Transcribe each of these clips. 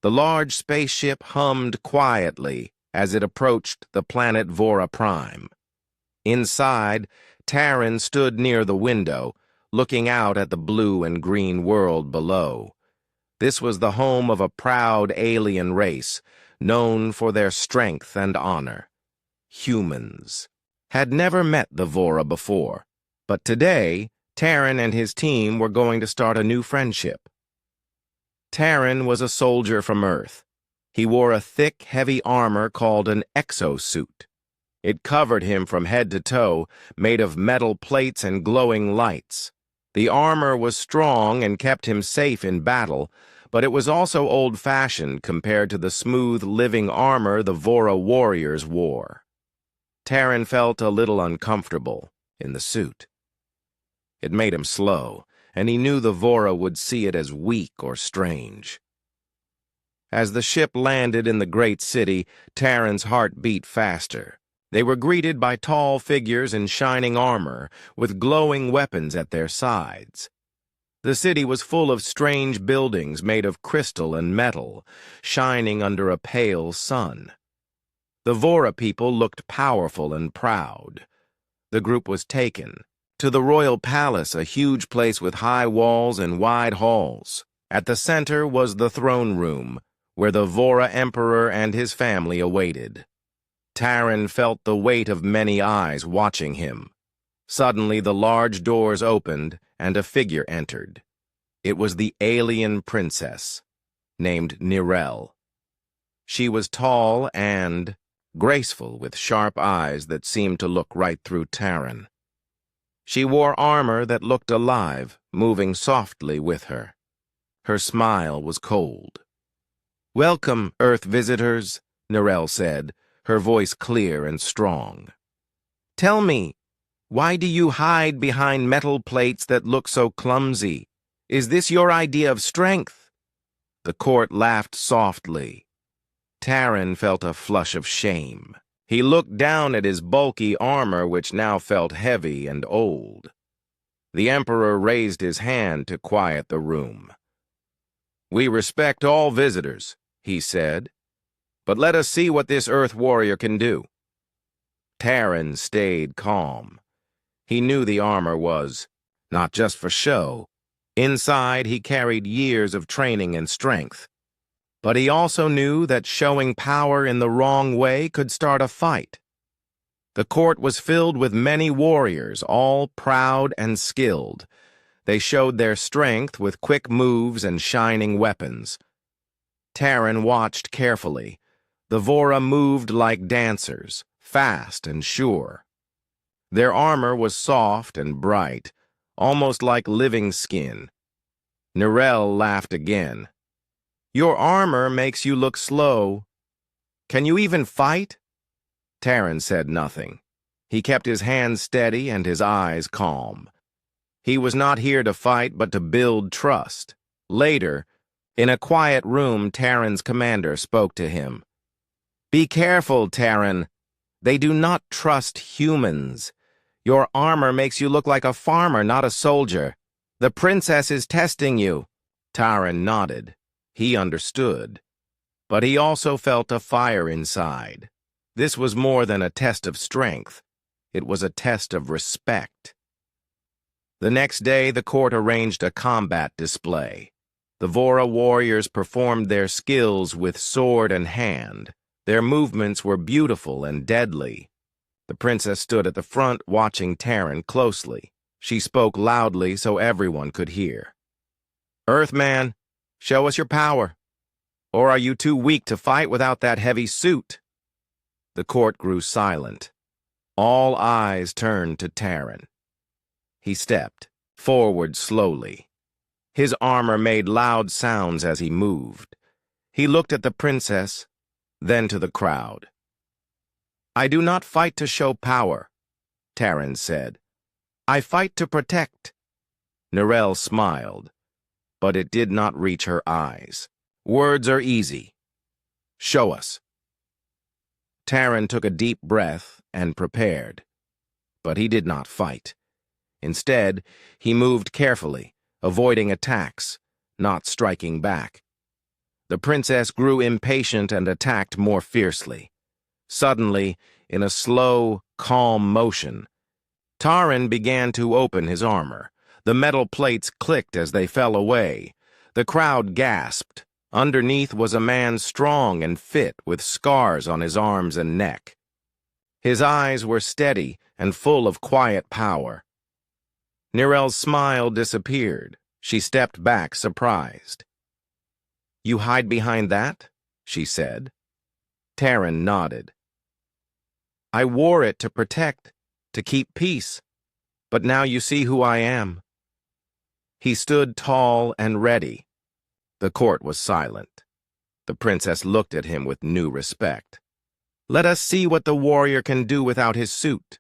The large spaceship hummed quietly as it approached the planet Vora Prime. Inside, Terran stood near the window, looking out at the blue and green world below. This was the home of a proud alien race, known for their strength and honor. Humans. Had never met the Vora before, but today, Terran and his team were going to start a new friendship. Terran was a soldier from Earth. He wore a thick, heavy armor called an exosuit. It covered him from head to toe, made of metal plates and glowing lights. The armor was strong and kept him safe in battle, but it was also old-fashioned compared to the smooth, living armor the Vora warriors wore. Terran felt a little uncomfortable in the suit. It made him slow, and he knew the Vora would see it as weak or strange. As the ship landed in the great city, Terran's heart beat faster. They were greeted by tall figures in shining armor, with glowing weapons at their sides. The city was full of strange buildings made of crystal and metal, shining under a pale sun. The Vora people looked powerful and proud. The group was taken to the royal palace, a huge place with high walls and wide halls. At the center was the throne room, where the Vora emperor and his family awaited. Terran felt the weight of many eyes watching him. Suddenly, the large doors opened, and a figure entered. It was the alien princess, named Nirel. She was tall and graceful, with sharp eyes that seemed to look right through Terran. She wore armor that looked alive, moving softly with her. Her smile was cold. "Welcome, Earth visitors," Nirel said, her voice clear and strong. "Tell me, why do you hide behind metal plates that look so clumsy? Is this your idea of strength?" The court laughed softly. Terran felt a flush of shame. He looked down at his bulky armor, which now felt heavy and old. The Emperor raised his hand to quiet the room. "We respect all visitors," he said, "but let us see what this Earth warrior can do." Terran stayed calm. He knew the armor was not just for show. Inside, he carried years of training and strength. But he also knew that showing power in the wrong way could start a fight. The court was filled with many warriors, all proud and skilled. They showed their strength with quick moves and shining weapons. Terran watched carefully. The Vora moved like dancers, fast and sure. Their armor was soft and bright, almost like living skin. Nirel laughed again. "Your armor makes you look slow. Can you even fight?" Terran said nothing. He kept his hands steady and his eyes calm. He was not here to fight, but to build trust. Later, in a quiet room, Terran's commander spoke to him. "Be careful, Terran. They do not trust humans. Your armor makes you look like a farmer, not a soldier. The princess is testing you." Terran nodded. He understood. But he also felt a fire inside. This was more than a test of strength. It was a test of respect. The next day, the court arranged a combat display. The Vora warriors performed their skills with sword and hand. Their movements were beautiful and deadly. The princess stood at the front watching Terran closely. She spoke loudly so everyone could hear. "Earthman, show us your power. Or are you too weak to fight without that heavy suit?" The court grew silent. All eyes turned to Terran. He stepped forward slowly. His armor made loud sounds as he moved. He looked at the princess, then to the crowd. "I do not fight to show power," Terran said. "I fight to protect." Nirel smiled, but it did not reach her eyes. "Words are easy. Show us." Terran took a deep breath and prepared. But he did not fight. Instead, he moved carefully, avoiding attacks, not striking back. The princess grew impatient and attacked more fiercely. Suddenly, in a slow, calm motion, Taran began to open his armor. The metal plates clicked as they fell away. The crowd gasped. Underneath was a man strong and fit, with scars on his arms and neck. His eyes were steady and full of quiet power. Nirel's smile disappeared. She stepped back, surprised. "You hide behind that?" she said. Taran nodded. "I wore it to protect, to keep peace, but now you see who I am." He stood tall and ready. The court was silent. The princess looked at him with new respect. "Let us see what the warrior can do without his suit."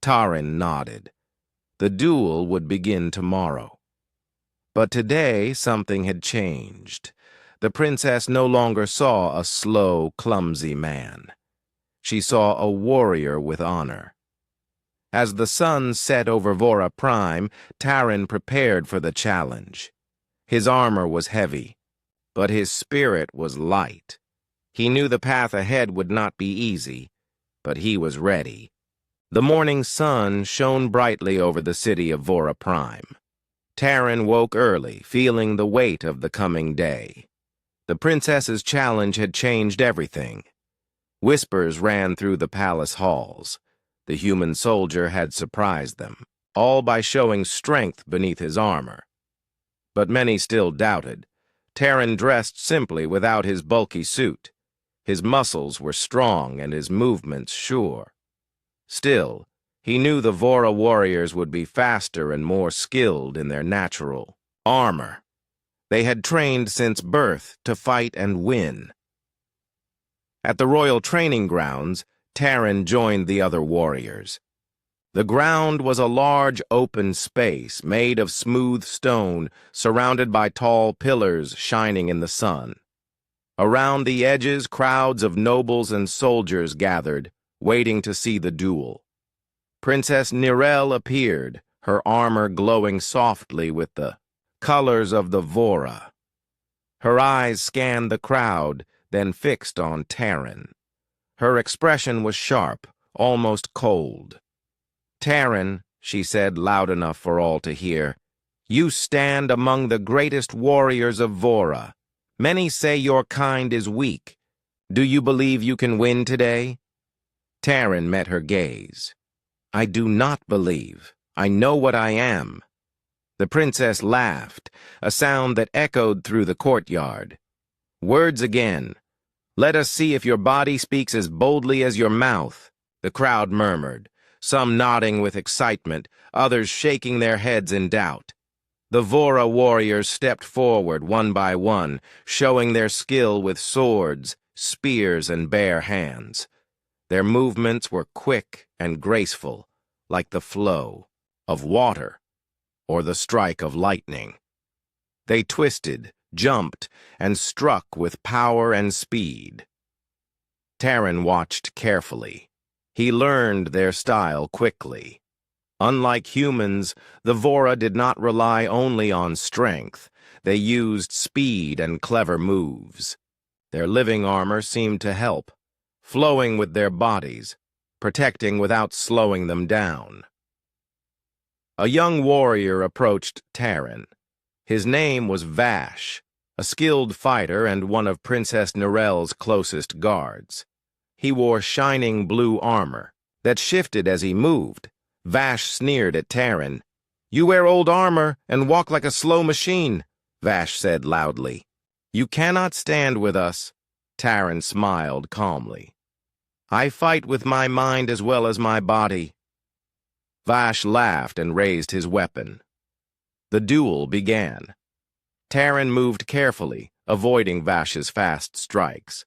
Taran nodded. The duel would begin tomorrow. But today something had changed. The princess no longer saw a slow, clumsy man. She saw a warrior with honor. As the sun set over Vora Prime, Taran prepared for the challenge. His armor was heavy, but his spirit was light. He knew the path ahead would not be easy, but he was ready. The morning sun shone brightly over the city of Vora Prime. Taran woke early, feeling the weight of the coming day. The princess's challenge had changed everything. Whispers ran through the palace halls. The human soldier had surprised them, all by showing strength beneath his armor. But many still doubted. Taran dressed simply without his bulky suit. His muscles were strong and his movements sure. Still, he knew the Vora warriors would be faster and more skilled in their natural armor. They had trained since birth to fight and win. At the royal training grounds, Taran joined the other warriors. The ground was a large open space made of smooth stone, surrounded by tall pillars shining in the sun. Around the edges, crowds of nobles and soldiers gathered, waiting to see the duel. Princess Nirel appeared, her armor glowing softly with the colors of the Vora. Her eyes scanned the crowd, then fixed on Taran. Her expression was sharp, almost cold. "Taran," she said loud enough for all to hear, "you stand among the greatest warriors of Vora. Many say your kind is weak. Do you believe you can win today?" Taran met her gaze. "I do not believe. I know what I am." The princess laughed, a sound that echoed through the courtyard. "Words again. Let us see if your body speaks as boldly as your mouth," the crowd murmured, some nodding with excitement, others shaking their heads in doubt. The Vora warriors stepped forward one by one, showing their skill with swords, spears, and bare hands. Their movements were quick and graceful, like the flow of water or the strike of lightning. They twisted, jumped, and struck with power and speed. Taran watched carefully. He learned their style quickly. Unlike humans, the Vora did not rely only on strength. They used speed and clever moves. Their living armor seemed to help, flowing with their bodies, protecting without slowing them down. A young warrior approached Taran. His name was Vash, a skilled fighter and one of Princess Nirel's closest guards. He wore shining blue armor that shifted as he moved. Vash sneered at Taran. "You wear old armor and walk like a slow machine," Vash said loudly. "You cannot stand with us." Taran smiled calmly. "I fight with my mind as well as my body." Vash laughed and raised his weapon. The duel began. Taran moved carefully, avoiding Vash's fast strikes.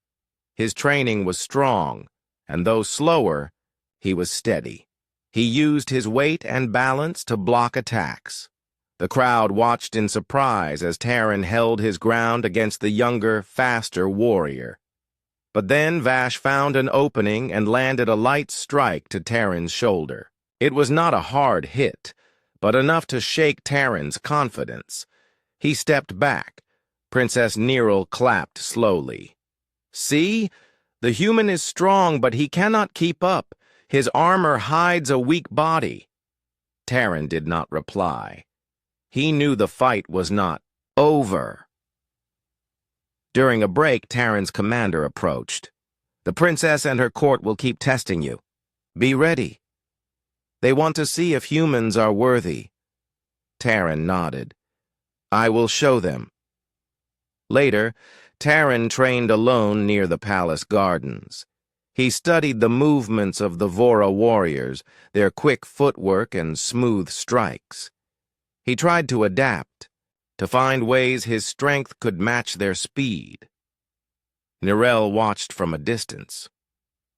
His training was strong, and though slower, he was steady. He used his weight and balance to block attacks. The crowd watched in surprise as Taran held his ground against the younger, faster warrior. But then Vash found an opening and landed a light strike to Taran's shoulder. It was not a hard hit, but enough to shake Taran's confidence. He stepped back, Princess Neril clapped slowly. See? The human is strong, but he cannot keep up. His armor hides a weak body. Taran did not reply. He knew the fight was not over. During a break, Taran's commander approached. The princess and her court will keep testing you. Be ready. They want to see if humans are worthy. Taran nodded. I will show them. Later, Taran trained alone near the palace gardens. He studied the movements of the Vora warriors, their quick footwork and smooth strikes. He tried to adapt, to find ways his strength could match their speed. Neril watched from a distance.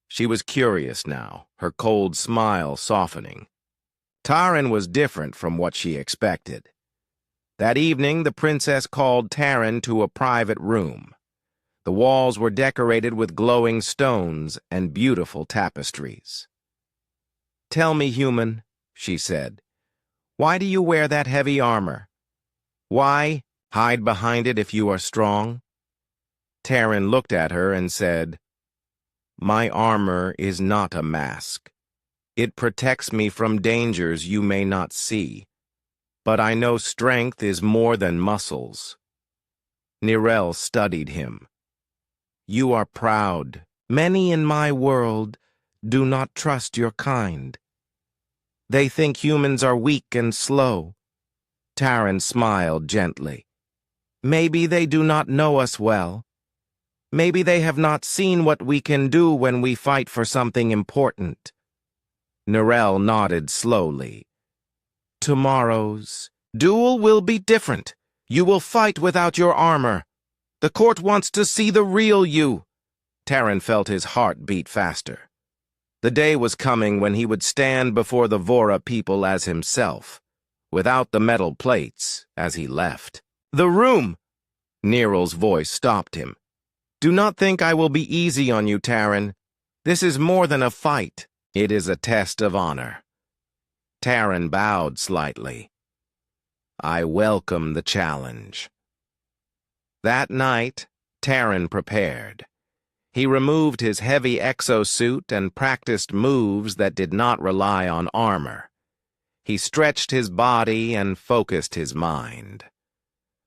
She was curious now, her cold smile softening. Taran was different from what she expected. That evening, the princess called Taran to a private room. The walls were decorated with glowing stones and beautiful tapestries. Tell me, human, she said, why do you wear that heavy armor? Why hide behind it if you are strong? Taran looked at her and said, My armor is not a mask. It protects me from dangers you may not see. But I know strength is more than muscles. Neril studied him. You are proud. Many in my world do not trust your kind. They think humans are weak and slow. Taran smiled gently. Maybe they do not know us well. Maybe they have not seen what we can do when we fight for something important. Neril nodded slowly. Tomorrow's duel will be different. You will fight without your armor. The court wants to see the real you. Taran felt his heart beat faster. The day was coming when he would stand before the Vora people as himself, without the metal plates, as he left. The room! Neril's voice stopped him. Do not think I will be easy on you, Taran. This is more than a fight. It is a test of honor. Taran bowed slightly. I welcome the challenge. That night, Taran prepared. He removed his heavy exosuit and practiced moves that did not rely on armor. He stretched his body and focused his mind.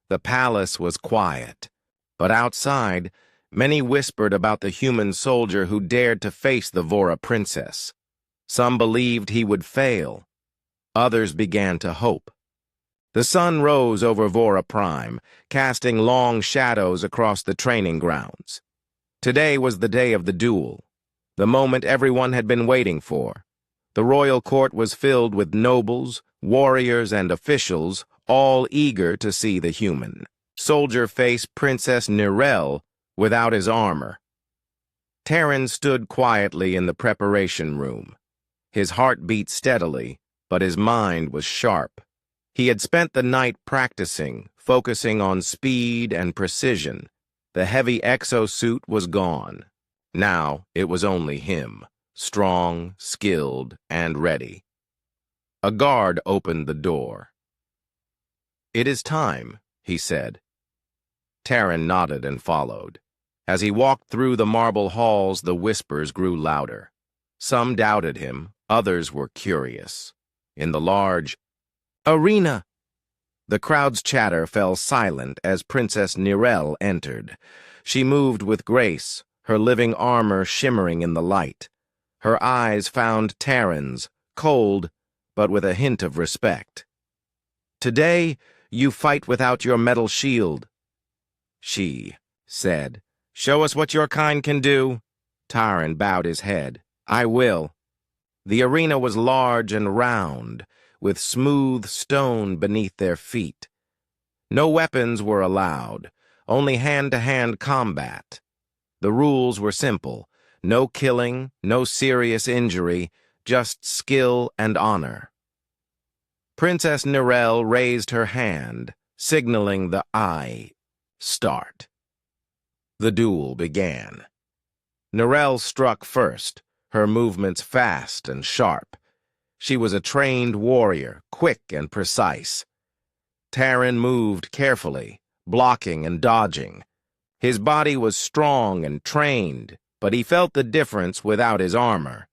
The palace was quiet, but outside, many whispered about the human soldier who dared to face the Vora princess. Some believed he would fail. Others began to hope. The sun rose over Vora Prime, casting long shadows across the training grounds. Today was the day of the duel, the moment everyone had been waiting for. The royal court was filled with nobles, warriors, and officials, all eager to see the human. Soldier faced Princess Neril without his armor. Taran stood quietly in the preparation room. His heart beat steadily, but his mind was sharp. He had spent the night practicing, focusing on speed and precision. The heavy exosuit was gone. Now it was only him, strong, skilled, and ready. A guard opened the door. It is time, he said. Taran nodded and followed. As he walked through the marble halls, the whispers grew louder. Some doubted him, others were curious. In the large arena, the crowd's chatter fell silent as Princess Neril entered. She moved with grace, her living armor shimmering in the light. Her eyes found Taran's, cold, but with a hint of respect. Today, you fight without your metal shield, she said. Show us what your kind can do. Taran bowed his head. I will. The arena was large and round, with smooth stone beneath their feet. No weapons were allowed, only hand-to-hand combat. The rules were simple: no killing, no serious injury, just skill and honor. Princess Neril raised her hand, signaling the start. The duel began. Neril struck first, her movements fast and sharp. She was a trained warrior, quick and precise. Taran moved carefully, blocking and dodging. His body was strong and trained, but he felt the difference without his armor.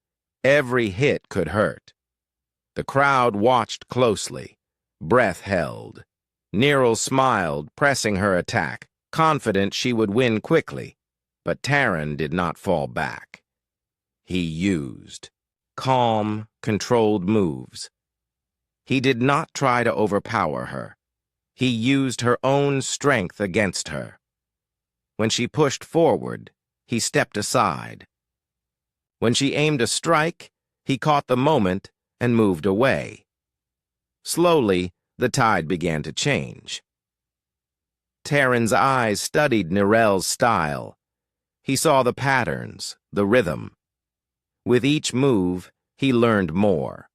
Every hit could hurt. The crowd watched closely, breath held. Neril smiled, pressing her attack, confident she would win quickly, but Taryn did not fall back. He used calm, controlled moves. He did not try to overpower her. He used her own strength against her. When she pushed forward, he stepped aside. When she aimed a strike, he caught the moment and moved away. Slowly, the tide began to change. Taryn's eyes studied Niril's style. He saw the patterns, the rhythm. With each move, he learned more.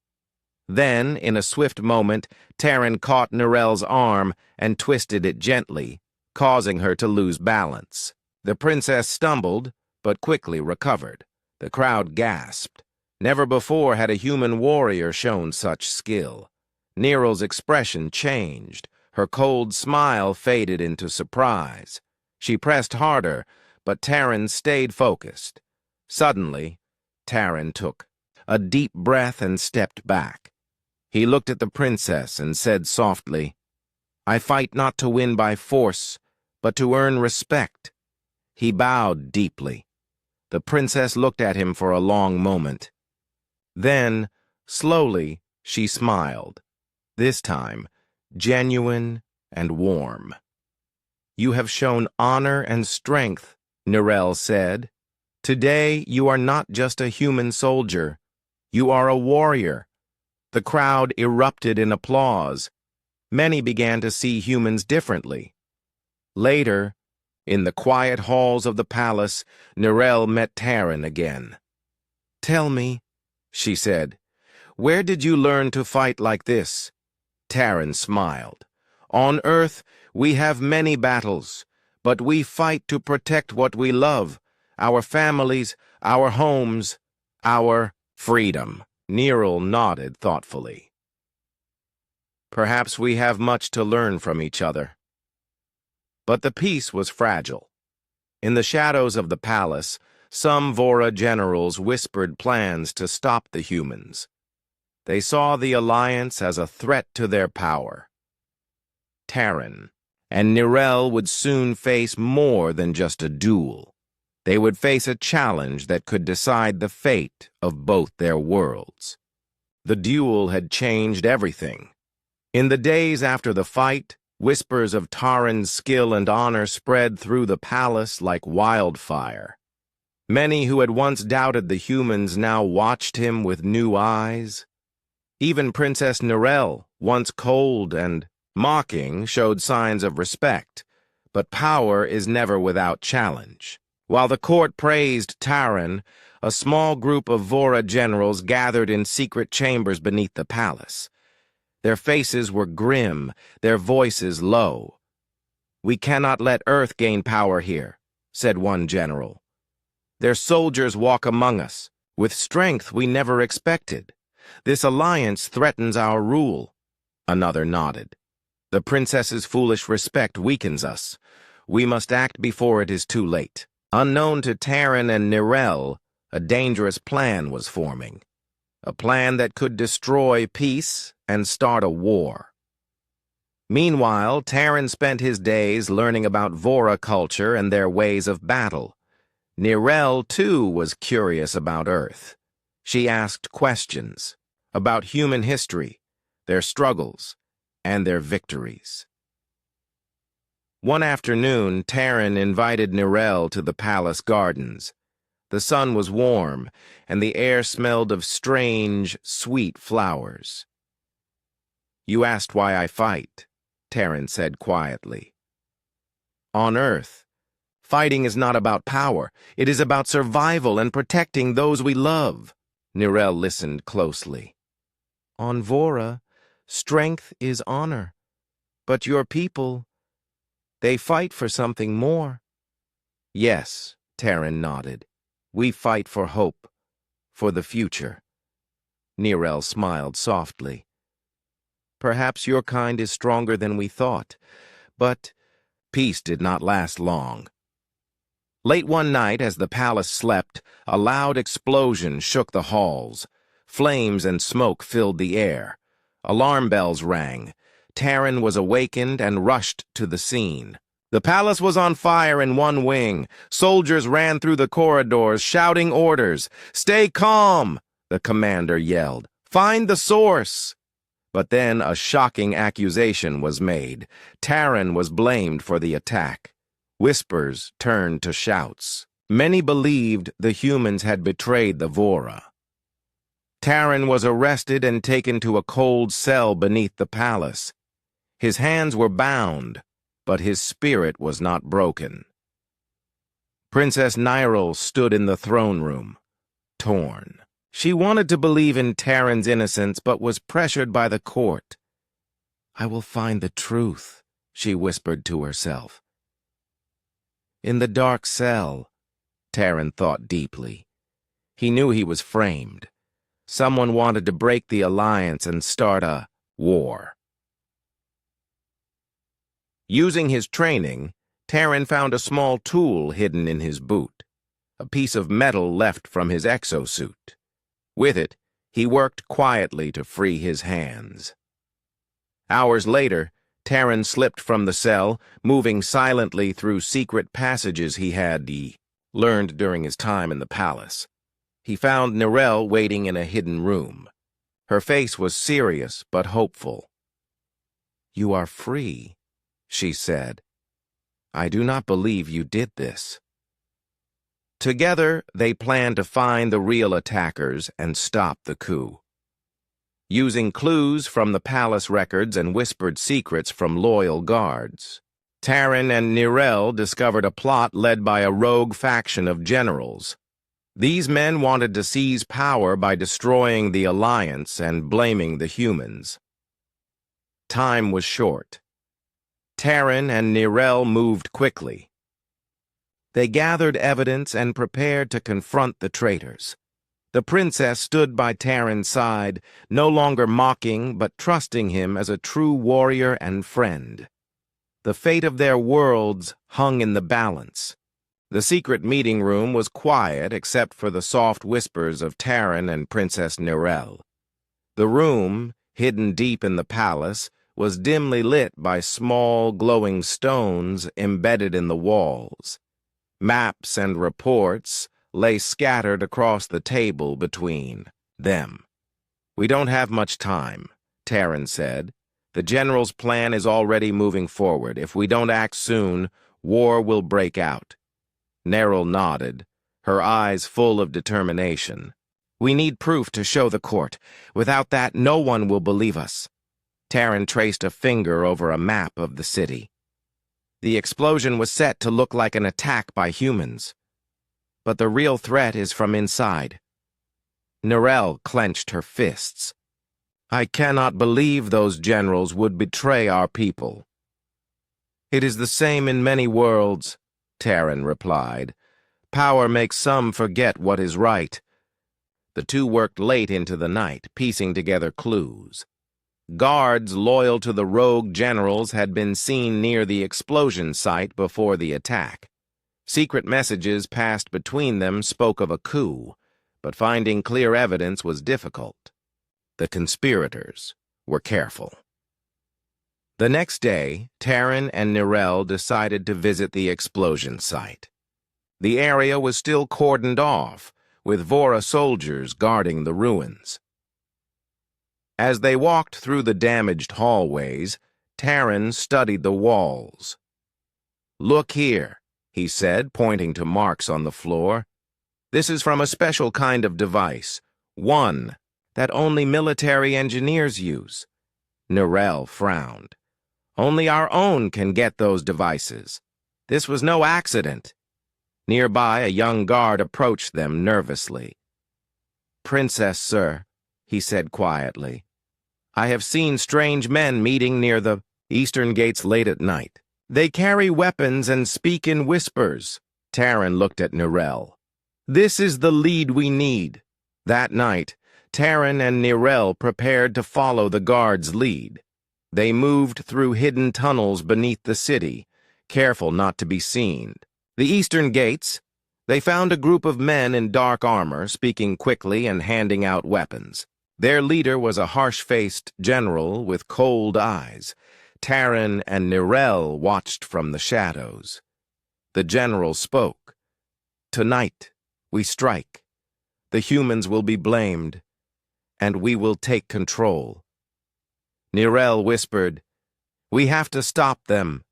Then, in a swift moment, Taryn caught Niril's arm and twisted it gently, causing her to lose balance. The princess stumbled, but quickly recovered. The crowd gasped. Never before had a human warrior shown such skill. Niril's expression changed. Her cold smile faded into surprise. She pressed harder, but Taryn stayed focused. Suddenly, Taryn took a deep breath and stepped back. He looked at the princess and said softly, "I fight not to win by force, but to earn respect." He bowed deeply. The princess looked at him for a long moment. Then, slowly, she smiled. This time, genuine and warm. "You have shown honor and strength," Niril said. "Today, you are not just a human soldier. You are a warrior." The crowd erupted in applause. Many began to see humans differently. Later, in the quiet halls of the palace, Niril met Taryn again. "Tell me," she said, "where did you learn to fight like this?" Taryn smiled. "On Earth, we have many battles, but we fight to protect what we love, our families, our homes, our freedom." Niril nodded thoughtfully. "Perhaps we have much to learn from each other." But the peace was fragile. In the shadows of the palace, some Vora generals whispered plans to stop the humans. They saw the alliance as a threat to their power. Taryn and Niril would soon face more than just a duel. They would face a challenge that could decide the fate of both their worlds. The duel had changed everything. In the days after the fight, whispers of Taryn's skill and honor spread through the palace like wildfire. Many who had once doubted the humans now watched him with new eyes. Even Princess Niril, once cold and mocking, showed signs of respect. But power is never without challenge. While the court praised Taryn, a small group of Vora generals gathered in secret chambers beneath the palace. Their faces were grim, their voices low. "We cannot let Earth gain power here," said one general. "Their soldiers walk among us, with strength we never expected. This alliance threatens our rule." Another nodded. "The princess's foolish respect weakens us. We must act before it is too late." Unknown to Taryn and Niril, a dangerous plan was forming. A plan that could destroy peace and start a war. Meanwhile, Taryn spent his days learning about Vora culture and their ways of battle. Niril, too, was curious about Earth. She asked questions about human history, their struggles, and their victories. One afternoon, Taryn invited Niril to the palace gardens. The sun was warm, and the air smelled of strange, sweet flowers. "You asked why I fight," Taryn said quietly. "On Earth, fighting is not about power. It is about survival and protecting those we love." Niril listened closely. "On Vora, strength is honor. But your people, they fight for something more." "Yes," Taryn nodded. "We fight for hope, for the future." Niril smiled softly. "Perhaps your kind is stronger than we thought, but peace did not last long. Late one night, as the palace slept, a loud explosion shook the halls. Flames and smoke filled the air. Alarm bells rang. Taran was awakened and rushed to the scene. The palace was on fire in one wing. Soldiers ran through the corridors, shouting orders. "Stay calm," the commander yelled. "Find the source." But then a shocking accusation was made. Taran was blamed for the attack. Whispers turned to shouts. Many believed the humans had betrayed the Vora. Taran was arrested and taken to a cold cell beneath the palace. His hands were bound, but his spirit was not broken. Princess Nyril stood in the throne room, torn. She wanted to believe in Taran's innocence, but was pressured by the court. "I will find the truth," she whispered to herself. In the dark cell, Taran thought deeply. He knew he was framed. Someone wanted to break the alliance and start a war. Using his training, Taran found a small tool hidden in his boot, a piece of metal left from his exosuit. With it, he worked quietly to free his hands. Hours later, Taran slipped from the cell, moving silently through secret passages he had learned during his time in the palace. He found Nyril waiting in a hidden room. Her face was serious but hopeful. "You are free," she said. "I do not believe you did this." Together, they planned to find the real attackers and stop the coup. Using clues from the palace records and whispered secrets from loyal guards, Taran and Nyril discovered a plot led by a rogue faction of generals. These men wanted to seize power by destroying the alliance and blaming the humans. Time was short. Taran and Nyril moved quickly. They gathered evidence and prepared to confront the traitors. The princess stood by Taran's side, no longer mocking but trusting him as a true warrior and friend. The fate of their worlds hung in the balance. The secret meeting room was quiet except for the soft whispers of Taran and Princess Nyril. The room, hidden deep in the palace, was dimly lit by small, glowing stones embedded in the walls. Maps and reports lay scattered across the table between them. "We don't have much time," Taran said. "The general's plan is already moving forward. If we don't act soon, war will break out." Nyril nodded, her eyes full of determination. "We need proof to show the court. Without that, no one will believe us." Taran traced a finger over a map of the city. The explosion was set to look like an attack by humans. But the real threat is from inside. Nyril clenched her fists. "I cannot believe those generals would betray our people." "It is the same in many worlds," Taran replied. "Power makes some forget what is right." The two worked late into the night, piecing together clues. Guards loyal to the rogue generals had been seen near the explosion site before the attack. Secret messages passed between them spoke of a coup, but finding clear evidence was difficult. The conspirators were careful. The next day, Taran and Nyril decided to visit the explosion site. The area was still cordoned off, with Vora soldiers guarding the ruins. As they walked through the damaged hallways, Taran studied the walls. "Look here," he said, pointing to marks on the floor. "This is from a special kind of device, one that only military engineers use." Nyril frowned. "Only our own can get those devices. This was no accident." Nearby, a young guard approached them nervously. "Princess, sir," he said quietly, "I have seen strange men meeting near the eastern gates late at night. They carry weapons and speak in whispers." Taran looked at Nyril. "This is the lead we need." That night, Taran and Nyril prepared to follow the guard's lead. They moved through hidden tunnels beneath the city, careful not to be seen. The eastern gates, they found a group of men in dark armor, speaking quickly and handing out weapons. Their leader was a harsh-faced general with cold eyes. Taran and Nirel watched from the shadows. The general spoke. "Tonight, we strike. The humans will be blamed, and we will take control." Nirel whispered, "We have to stop them,"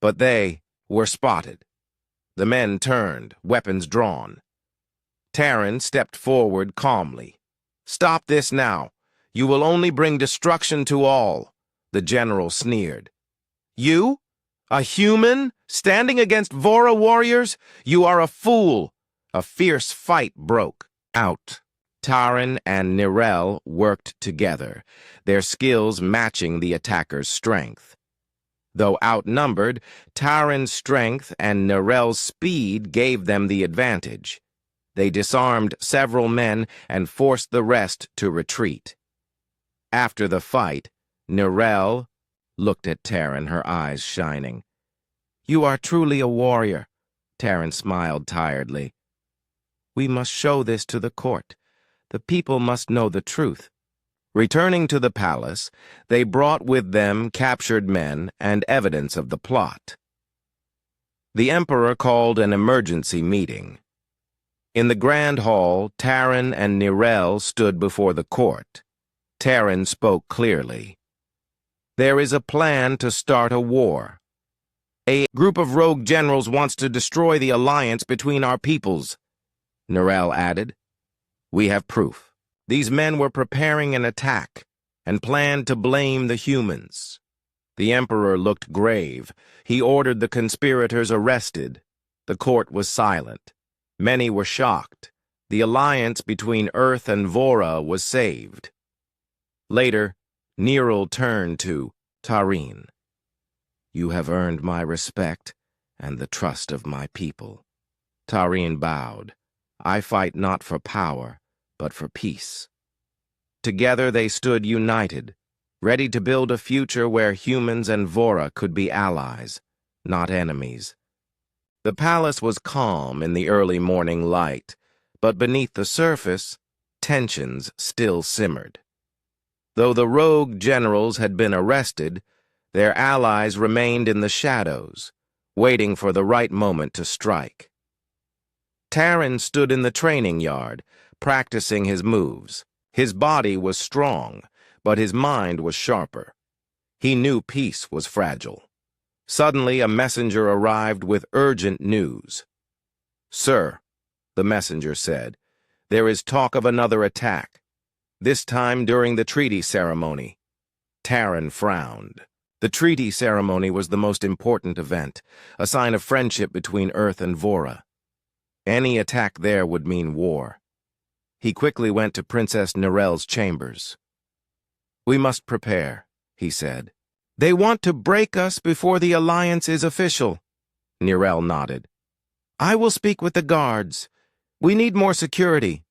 but they were spotted. The men turned, weapons drawn. Taran stepped forward calmly. "Stop this now. You will only bring destruction to all," the general sneered. "You? A human? Standing against Vora warriors? You are a fool." A fierce fight broke out. Taran and Nirel worked together, their skills matching the attacker's strength. Though outnumbered, Taran's strength and Nirel's speed gave them the advantage. They disarmed several men and forced the rest to retreat. After the fight, Nirel looked at Taran, her eyes shining. "You are truly a warrior," Taran smiled tiredly. "We must show this to the court. The people must know the truth." Returning to the palace, they brought with them captured men and evidence of the plot. The emperor called an emergency meeting. In the grand hall, Taran and Nirel stood before the court. Taran spoke clearly. "There is a plan to start a war. A group of rogue generals wants to destroy the alliance between our peoples," Nirel added. "We have proof. These men were preparing an attack and planned to blame the humans." The emperor looked grave. He ordered the conspirators arrested. The court was silent. Many were shocked. The alliance between Earth and Vora was saved. Later, Nirel turned to Taran. "You have earned my respect and the trust of my people." Taran bowed. "I fight not for power, but for peace." Together they stood united, ready to build a future where humans and Vora could be allies, not enemies. The palace was calm in the early morning light, but beneath the surface, tensions still simmered. Though the rogue generals had been arrested, their allies remained in the shadows, waiting for the right moment to strike. Taran stood in the training yard, practicing his moves. His body was strong, but his mind was sharper. He knew peace was fragile. Suddenly, a messenger arrived with urgent news. "Sir," the messenger said, "there is talk of another attack, this time during the treaty ceremony." Taran frowned. The treaty ceremony was the most important event, a sign of friendship between Earth and Vora. Any attack there would mean war. He quickly went to Princess Nirel's chambers. "We must prepare," he said. "They want to break us before the alliance is official." Nirel nodded. "I will speak with the guards. We need more security."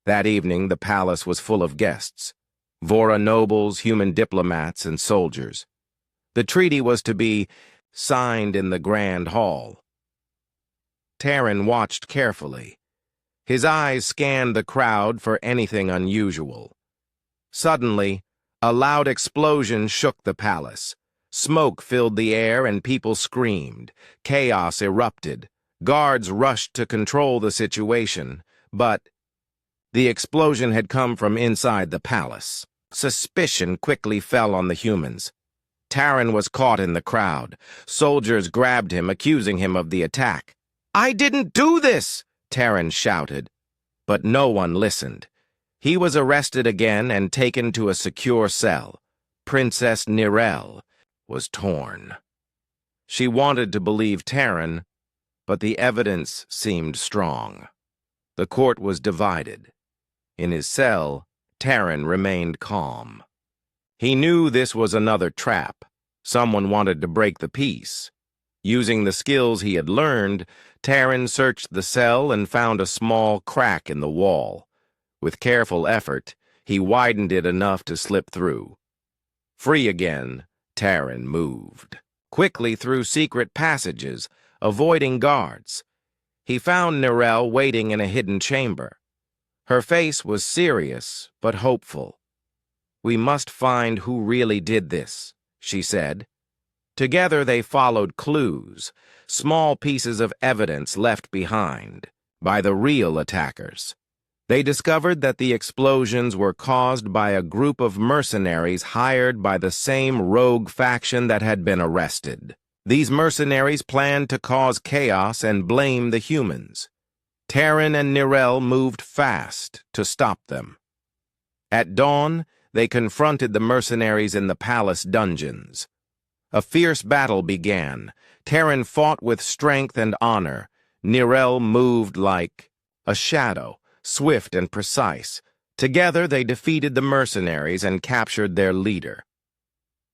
That evening, the palace was full of guests. Vora nobles, human diplomats, and soldiers. The treaty was to be signed in the grand hall. Taran watched carefully. His eyes scanned the crowd for anything unusual. Suddenly, a loud explosion shook the palace. Smoke filled the air and people screamed. Chaos erupted. Guards rushed to control the situation, but the explosion had come from inside the palace. Suspicion quickly fell on the humans. Taran was caught in the crowd. Soldiers grabbed him, accusing him of the attack. "I didn't do this!" Taran shouted. But no one listened. He was arrested again and taken to a secure cell. Princess Nirel was torn. She wanted to believe Taran, but the evidence seemed strong. The court was divided. In his cell, Taran remained calm. He knew this was another trap. Someone wanted to break the peace. Using the skills he had learned, Taran searched the cell and found a small crack in the wall. With careful effort, he widened it enough to slip through. Free again, Taran moved. quickly through secret passages, avoiding guards. He found Nirel waiting in a hidden chamber. Her face was serious but hopeful. "We must find who really did this," she said. Together they followed clues, small pieces of evidence left behind by the real attackers. They discovered that the explosions were caused by a group of mercenaries hired by the same rogue faction that had been arrested. These mercenaries planned to cause chaos and blame the humans. Terran and Nirel moved fast to stop them. At dawn, they confronted the mercenaries in the palace dungeons. A fierce battle began. Terran fought with strength and honor. Nirel moved like a shadow, swift and precise. Together they defeated the mercenaries and captured their leader.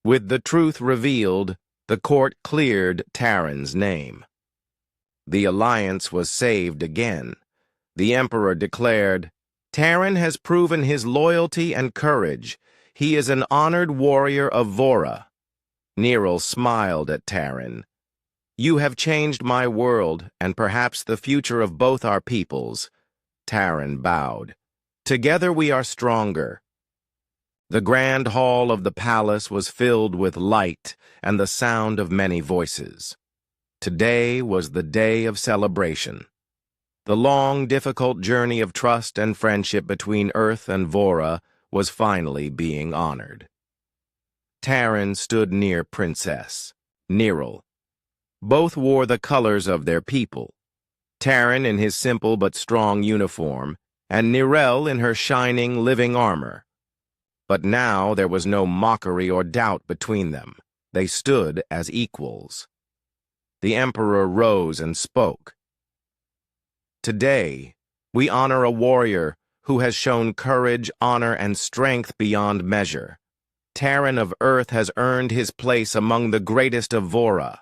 With the truth revealed, the court cleared Terran's name. The alliance was saved again. The Emperor declared, "Terran has proven his loyalty and courage. He is an honored warrior of Vora." Nirel smiled at Terran. "You have changed my world and perhaps the future of both our peoples." Terran bowed. "Together we are stronger." The grand hall of the palace was filled with light and the sound of many voices. Today was the day of celebration. The long, difficult journey of trust and friendship between Earth and Vora was finally being honored. Terran stood near Princess Nirel. Both wore the colors of their people. Terran in his simple but strong uniform, and Nirel in her shining, living armor. But now there was no mockery or doubt between them. They stood as equals. The Emperor rose and spoke. "Today, we honor a warrior who has shown courage, honor, and strength beyond measure. Terran of Earth has earned his place among the greatest of Vora."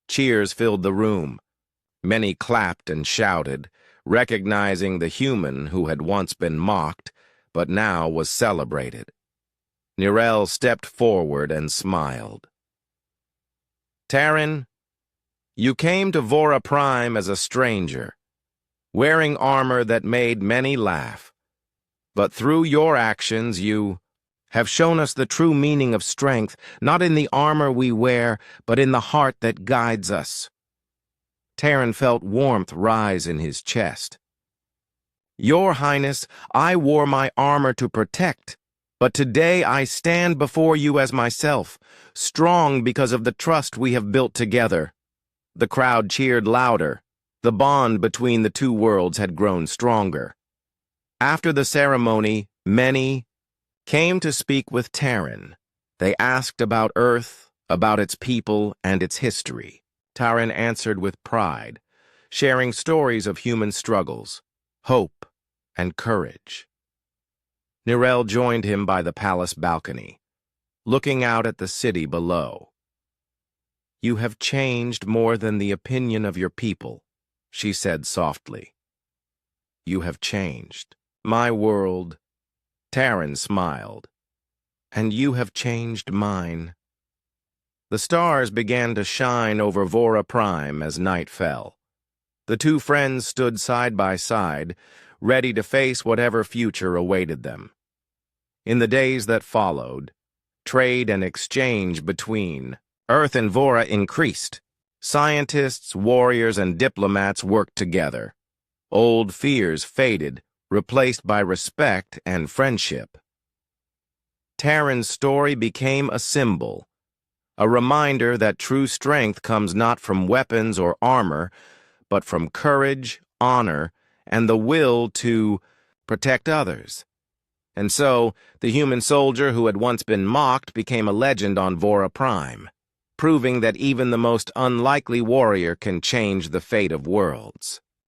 Cheers filled the room. Many clapped and shouted, recognizing the human who had once been mocked, but now was celebrated. Nirel stepped forward and smiled. "Terran, you came to Vora Prime as a stranger, wearing armor that made many laugh. But through your actions you have shown us the true meaning of strength, not in the armor we wear, but in the heart that guides us." Terran felt warmth rise in his chest. "Your Highness, I wore my armor to protect, but today I stand before you as myself, strong because of the trust we have built together." The crowd cheered louder. The bond between the two worlds had grown stronger. After the ceremony, many came to speak with Terran. They asked about Earth, about its people, and its history. Terran answered with pride, sharing stories of human struggles, hope, and courage. Nirel joined him by the palace balcony, looking out at the city below. "You have changed more than the opinion of your people," she said softly. "You have changed. My world." Terran smiled. "And you have changed mine." The stars began to shine over Vora Prime as night fell. The two friends stood side by side, ready to face whatever future awaited them. In the days that followed, trade and exchange between Earth and Vora increased. Scientists, warriors, and diplomats worked together. Old fears faded, replaced by respect and friendship. Terran's story became a symbol, a reminder that true strength comes not from weapons or armor, but from courage, honor, and the will to protect others. And so, the human soldier who had once been mocked became a legend on Vora Prime, proving that even the most unlikely warrior can change the fate of worlds.